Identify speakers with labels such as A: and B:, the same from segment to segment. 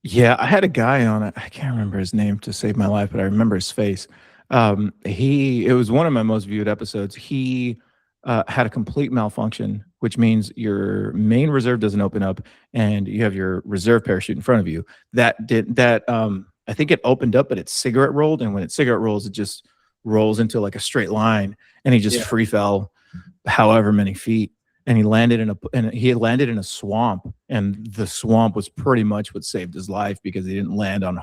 A: Yeah, I had a guy on it. I can't remember his name to save my life, but I remember his face. It was one of my most viewed episodes. He had a complete malfunction, which means your main reserve doesn't open up, and you have your reserve parachute in front of you. I think it opened up, but it cigarette rolled, and when it cigarette rolls, it just rolls into like a straight line, and he just
B: Yeah.
A: free fell however many feet, and he landed in a swamp, and the swamp was pretty much what saved his life because he didn't land on a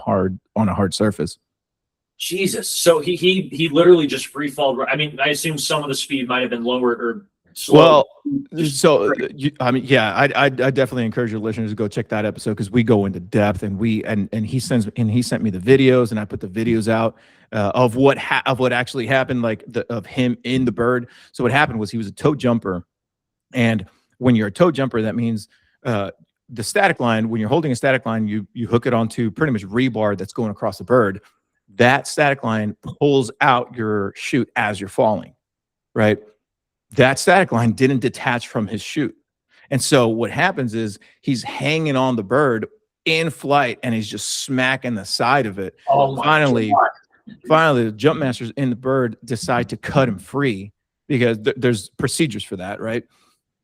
A: hard surface.
B: Jesus. So he literally just free fall. I mean, I assume some of the speed might have been lower or slow.
A: Well,
B: Just
A: I mean, yeah, I definitely encourage your listeners to go check that episode because we go into depth, and he sent me the videos, and I put the videos out of what actually happened, like of him in the bird. So what happened was he was a toe jumper. And when you're a toe jumper, that means the static line, when you're holding a static line, you hook it onto pretty much rebar that's going across the bird. That static line pulls out your chute as you're falling, right? That static line didn't detach from his chute. And so what happens is he's hanging on the bird in flight, and he's just smacking the side of it.
B: oh my
A: Finally,
B: God.
A: finally, the jump masters in the bird decide to cut him free because there's procedures for that, right?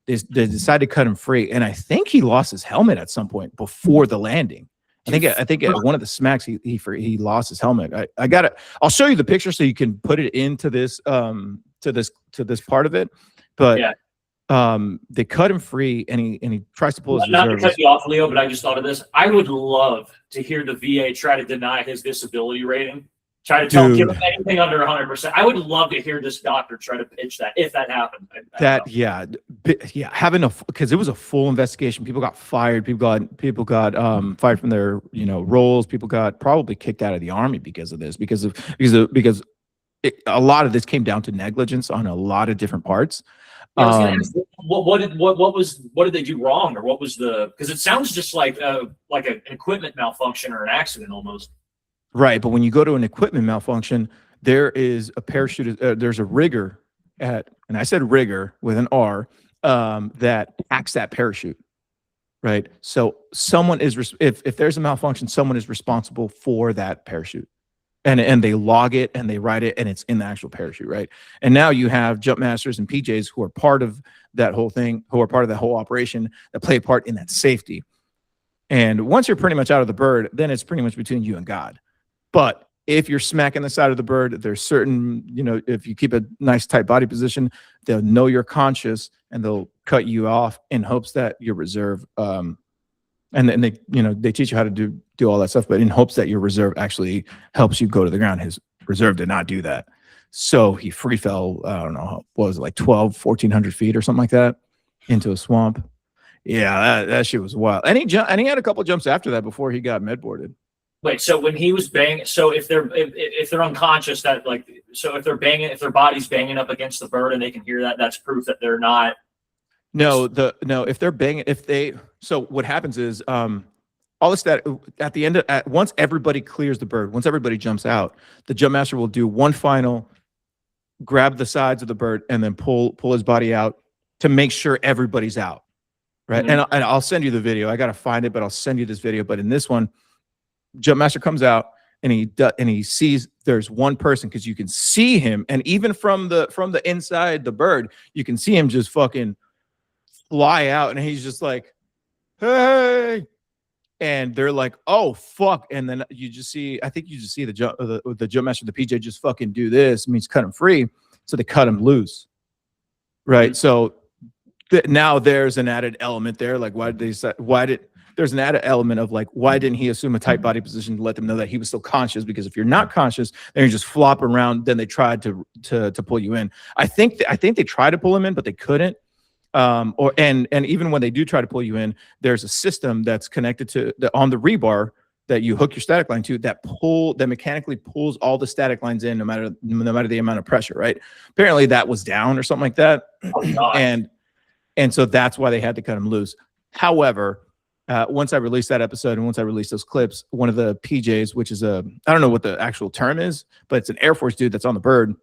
A: They decided to cut him free, and I think he lost his helmet at some point before the landing. I think at one of the smacks he lost his helmet. I'll show you the picture so you can put it into this to this part of it. But
B: Yeah.
A: they cut him free, and he tries to pull his
B: Not to
A: reserves.
B: cut you off, Leo, but I just thought of this. I would love to hear the VA try to deny his disability rating. Try to tell him, give him
A: Dude,
B: anything under 100%. I would love to hear this doctor try to pitch that if that happened.
A: yeah, having because it was a full investigation. People got fired. People got fired from their roles. People got probably kicked out of the army because of this. Because a lot of this came down to negligence on a lot of different parts.
B: Yeah, I was gonna
A: Um,
B: ask what did they do wrong, or what was the, because it sounds just like an equipment malfunction or an accident almost.
A: right, but when you go to an equipment malfunction, there is a parachute. There's a rigger and I said rigger with an R, that packs that parachute. Right. So if there's a malfunction, someone is responsible for that parachute. And they log it and they write it, and it's in the actual parachute, right? And now you have jump masters and PJs who are part of that whole thing, who are part of that whole operation, that play a part in that safety. And once you're pretty much out of the bird, then it's pretty much between you and God. But if you're smacking the side of the bird, there's certain, if you keep a nice tight body position, they'll know you're conscious, and they'll cut you off in hopes that your reserve, and then they teach you how to do all that stuff, but in hopes that your reserve actually helps you go to the ground. His reserve did not do that. So he free fell, I don't know, what was it, like 1,400 feet or something like that, into a swamp. Yeah, that shit was wild. And he had a couple jumps after that before he got med boarded.
B: Wait, so when he was banging, so if they're unconscious, that like, so if their body's banging up against the bird and they can hear that, that's proof that they're not.
A: No, if they're banging, so what happens is, all this that at the end of, once everybody clears the bird, once everybody jumps out, the jump master will do one final grab the sides of the bird and then pull his body out to make sure everybody's out, right?
B: Mhm.
A: And I'll send you the video. I gotta find it, but I'll send you this video. But in this one, jump master comes out, and he sees there's one person, because you can see him, and even from the inside the bird, you can see him just fucking fly out, and he's just like, hey, and they're like, oh fuck, and then you just see the jump master, the PJ, just fucking do this. It means cut him free, so they cut him loose, right?
B: Mhm.
A: So now there's an added element there, like there's an added element of like, why didn't he assume a tight body position to let them know that he was still conscious? Because if you're not conscious, then you just flop around. Then they tried to pull you in. I think they tried to pull him in, but they couldn't. And even when they do try to pull you in, there's a system that's connected to on the rebar that you hook your static line to, that mechanically pulls all the static lines in, no matter the amount of pressure, right? Apparently that was down or something like that.
B: Oh, God.
A: And so that's why they had to cut him loose. However, once I released that episode and once I released those clips, one of the PJs, which is I don't know what the actual term is, but it's an Air Force dude that's on the bird.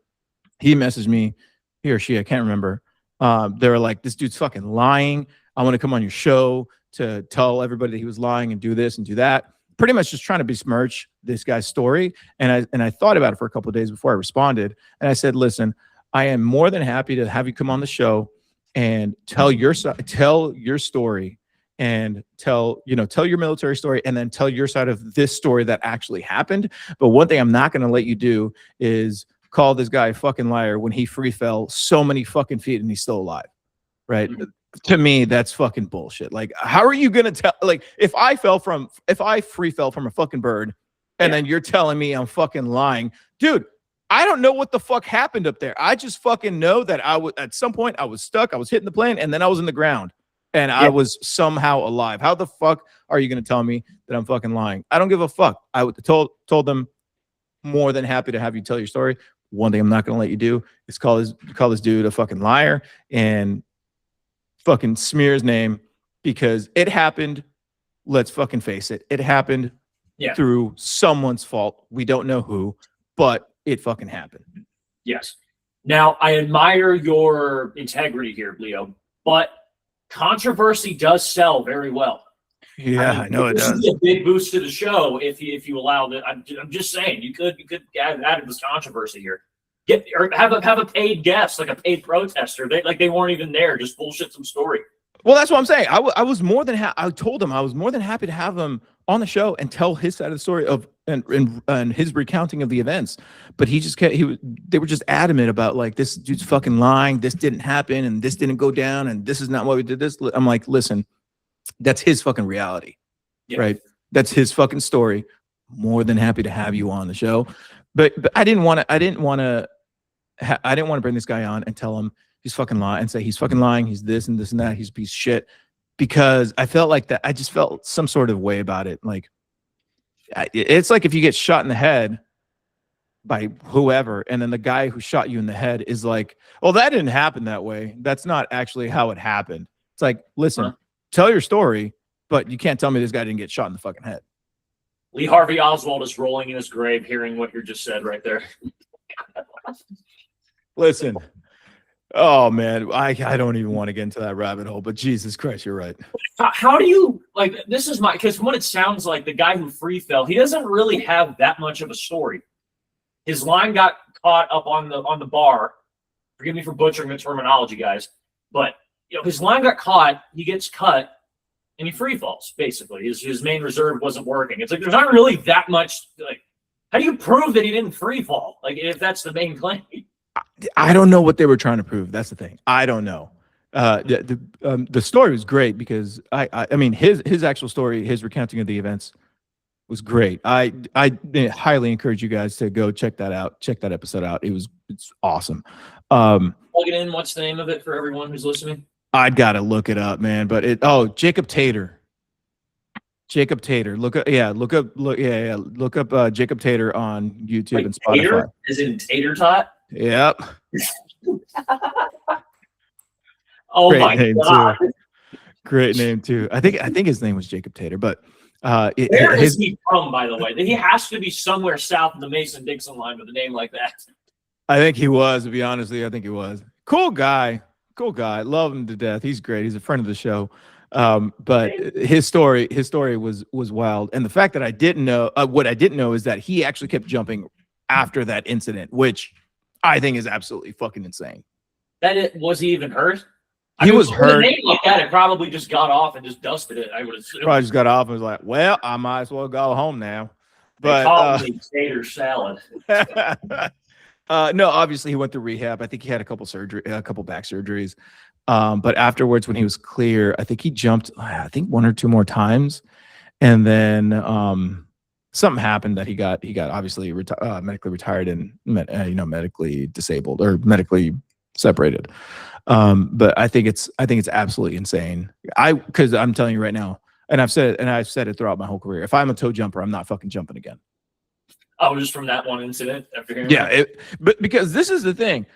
A: He messaged me, he or she, I can't remember. They were like, this dude's fucking lying. I want to come on your show to tell everybody that he was lying and do this and do that. pretty much just trying to besmirch this guy's story. And I thought about it for a couple of days before I responded. And I said, listen, I am more than happy to have you come on the show and tell your story and tell your military story, and then tell your side of this story that actually happened. But one thing I'm not going to let you do is call this guy a fucking liar when he free fell so many fucking feet and he's still alive. Right. Mm-hmm. To me, that's fucking bullshit. Like, how are you going to tell, like, if I free fell from a fucking bird and then you're telling me I'm fucking lying, dude, I don't know what the fuck happened up there. I just fucking know that at some point I was stuck, I was hitting the plane, and then I was in the ground and I was somehow alive. How the fuck are you going to tell me that I'm fucking lying? I don't give a fuck. I told them, more than happy to have you tell your story. One thing I'm not going to let you do is call this dude a fucking liar and fucking smear his name, because it happened. Let's fucking face it. It happened through someone's fault. We don't know who, but it fucking happened.
B: Yes. Now, I admire your integrity here, Leo, but controversy does sell very well.
A: Yeah, I know it does.
B: This is a big boost to the show if you allow that. I'm just saying you could add this controversy here. Have a paid guest, like a paid protester. They weren't even there, just bullshit some story.
A: Well, that's what I'm saying. I was more than I told him I was more than happy to have him on the show and tell his side of the story and his recounting of the events. But they were just adamant about, like, this dude's fucking lying. This didn't happen, and this didn't go down, and this is not why we did this. I'm like, listen, that's his fucking reality, right? That's his fucking story. More than happy to have you on the show, but I didn't want to bring this guy on and tell him he's fucking lying and say he's fucking lying. He's this and this and that. He's a piece of shit, because I felt like that. I just felt some sort of way about it. Like, it's like if you get shot in the head by whoever, and then the guy who shot you in the head is like, well, that didn't happen that way. That's not actually how it happened. It's like, listen, tell your story, but you can't tell me this guy didn't get shot in the fucking head.
B: Lee Harvey Oswald is rolling in his grave hearing what you just said right there.
A: Listen, oh man, I don't even want to get into that rabbit hole, but Jesus Christ, you're right.
B: How do you, like, this is because from what it sounds like, the guy who free fell, he doesn't really have that much of a story. His line got caught up on the bar. Forgive me for butchering the terminology, guys, but his line got caught, he gets cut, and he free falls, basically. His main reserve wasn't working. It's like there's not really that much, like, how do you prove that he didn't free fall? Like, if that's the main claim.
A: I don't know what they were trying to prove. That's the thing. I don't know. The story was great because I mean his actual story, his recounting of the events was great. I highly encourage you guys to go check that out. Check that episode out. It's awesome.
B: Plug it in. What's the name of it for everyone who's listening?
A: I'd gotta look it up, man. But Jacob Tater. Jacob Tater. Look up Jacob Tater on YouTube and Spotify.
B: Tater? Is it tater tot?
A: Yep.
B: Oh, great my God.
A: Too. Great name too. I think his name was Jacob Tater, but
B: where is he from, by the way? He has to be somewhere south of the Mason-Dixon line with a name like that.
A: I think he was, to be honest with you. I think he was. Cool guy. Love him to death. He's great. He's a friend of the show. But his story was wild. And the fact that I didn't know, what I didn't know is that he actually kept jumping after that incident, which I think is absolutely fucking insane.
B: Was he even hurt?
A: He was hurt.
B: A name like that, it probably just got off and just dusted it, I would assume.
A: Probably just got off and was like, well, I might as well go home now. But
B: they call me tater salad.
A: No, obviously he went through rehab. I think he had a couple back surgeries. But afterwards, when he was clear, I think he jumped, one or two more times. And then something happened that he got obviously medically retired and medically disabled or medically separated. But I think it's absolutely insane. Because I'm telling you right now, and I've said it throughout my whole career, if I'm a toe jumper, I'm not fucking jumping again.
B: Oh, just from that one incident after hearing
A: but because this is the thing,